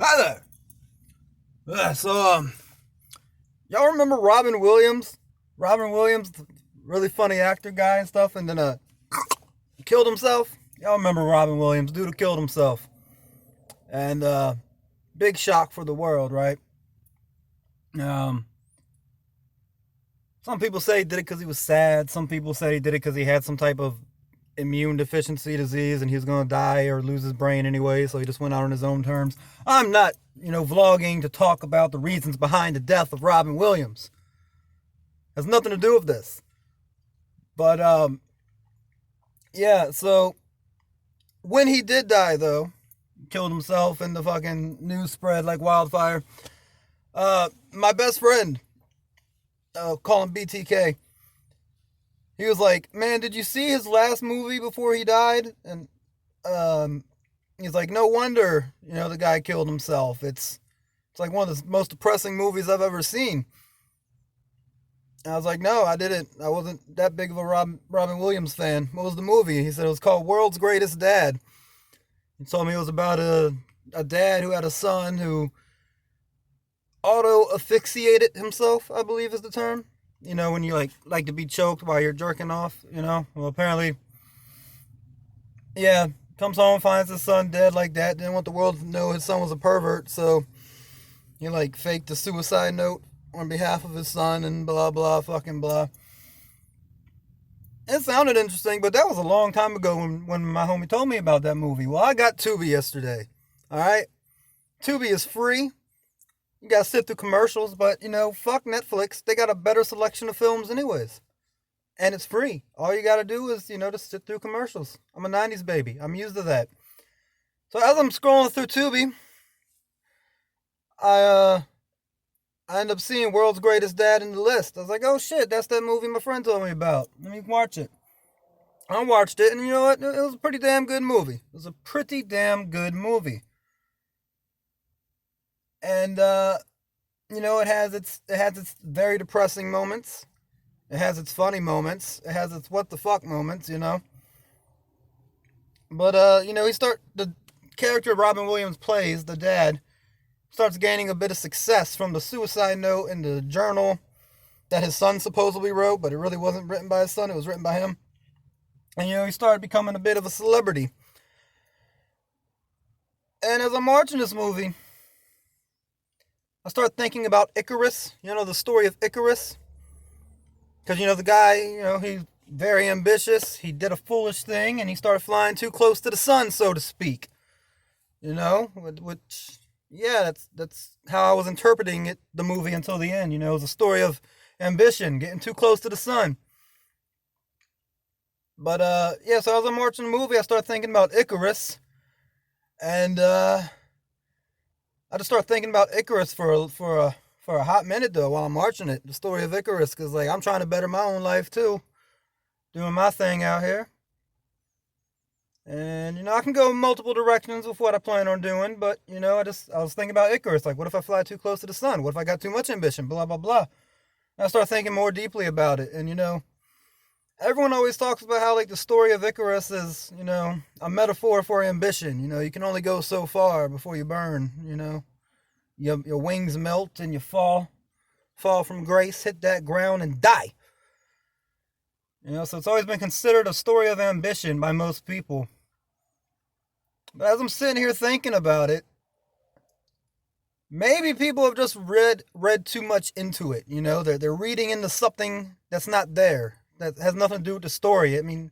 Hi there. So, y'all remember Robin Williams? Robin Williams, really funny actor guy and stuff, and then killed himself. Y'all remember Robin Williams? Dude who killed himself, and big shock for the world, right? Um, some people say he did it because he was sad. Some people say he did it because he had some type of immune deficiency disease and he was going to die or lose his brain anyway, so he just went out on his own terms. I'm not, vlogging to talk about the reasons behind the death of Robin Williams. It has nothing to do with this. But yeah, so when he did die though, killed himself and the fucking news spread like wildfire. My best friend, call him BTK, he was like, "Man, did you see his last movie before he died?" And um, he's like, "No wonder, the guy killed himself. It's like one of the most depressing movies I've ever seen." And I was like, "No, I didn't. I wasn't that big of a Robin Williams fan. What was the movie?" He said it was called World's Greatest Dad. He told me it was about a dad who had a son who auto asphyxiated himself, I believe is the term. When you like to be choked while you're jerking off. Well, apparently, yeah. Comes home, finds his son dead like that. Didn't want the world to know his son was a pervert, so he like faked a suicide note on behalf of his son and blah blah fucking blah. It sounded interesting, but that was a long time ago when my homie told me about that movie. Well, I got Tubi yesterday. All right, Tubi is free. You gotta sit through commercials, but fuck Netflix. They got a better selection of films, anyways, and it's free. All you gotta do is just sit through commercials. I'm a '90s baby. I'm used to that. So as I'm scrolling through Tubi, I I end up seeing World's Greatest Dad in the list. I was like, oh shit, that's that movie my friend told me about. Let me watch it. I watched it, and you know what? It was a pretty damn good movie. It was a pretty damn good movie. And it has its very depressing moments. It has its funny moments. It has its what the fuck moments. But the character Robin Williams plays, the dad, starts gaining a bit of success from the suicide note in the journal that his son supposedly wrote, but it really wasn't written by his son, it was written by him. And he started becoming a bit of a celebrity. And as I'm watching this movie, I start thinking about Icarus, the story of Icarus. Because, the guy, he's very ambitious. He did a foolish thing and he started flying too close to the sun, so to speak. Which, yeah, that's how I was interpreting it, the movie until the end. It was a story of ambition, getting too close to the sun. But yeah, so as I'm watching the movie, I start thinking about Icarus, and I just start thinking about Icarus for a hot minute though while I'm watching it. The story of Icarus, because like I'm trying to better my own life too, doing my thing out here. And I can go multiple directions with what I plan on doing, but I was thinking about Icarus. Like, what if I fly too close to the sun? What if I got too much ambition? Blah blah blah. And I start thinking more deeply about it, and everyone always talks about how like the story of Icarus is, a metaphor for ambition. You can only go so far before you burn. Your wings melt and you fall from grace, hit that ground and die. So it's always been considered a story of ambition by most people. But as I'm sitting here thinking about it, maybe people have just read too much into it. They're reading into something that's not there, that has nothing to do with the story. I mean,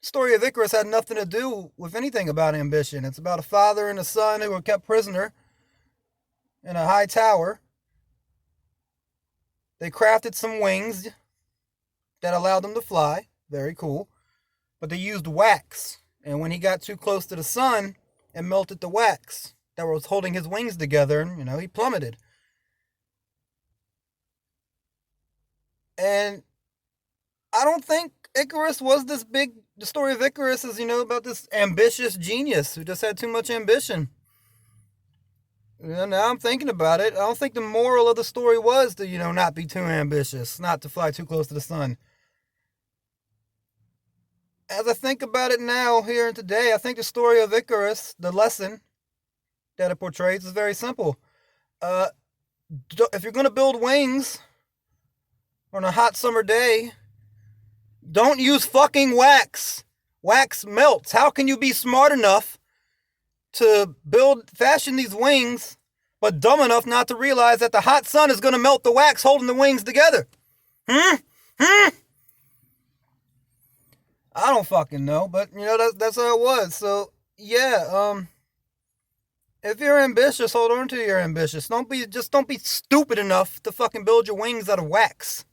the story of Icarus had nothing to do with anything about ambition. It's about a father and a son who were kept prisoner in a high tower. They crafted some wings that allowed them to fly. Very cool. But they used wax. And when he got too close to the sun, it melted the wax that was holding his wings together, and he plummeted. And I don't think Icarus was this big. The story of Icarus is, about this ambitious genius who just had too much ambition. Now I'm thinking about it. I don't think the moral of the story was to, not be too ambitious, not to fly too close to the sun. As I think about it now, here and today, I think the story of Icarus, the lesson that it portrays is very simple. If you're going to build wings on a hot summer day, don't use fucking wax. Wax melts. How can you be smart enough to fashion these wings, but dumb enough not to realize that the hot sun is going to melt the wax holding the wings together? I don't fucking know, but that's how it was. So yeah, if you're ambitious, hold on to your ambitious. Don't be stupid enough to fucking build your wings out of wax.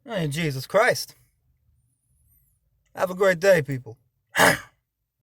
I mean, Jesus Christ. Have a great day, people.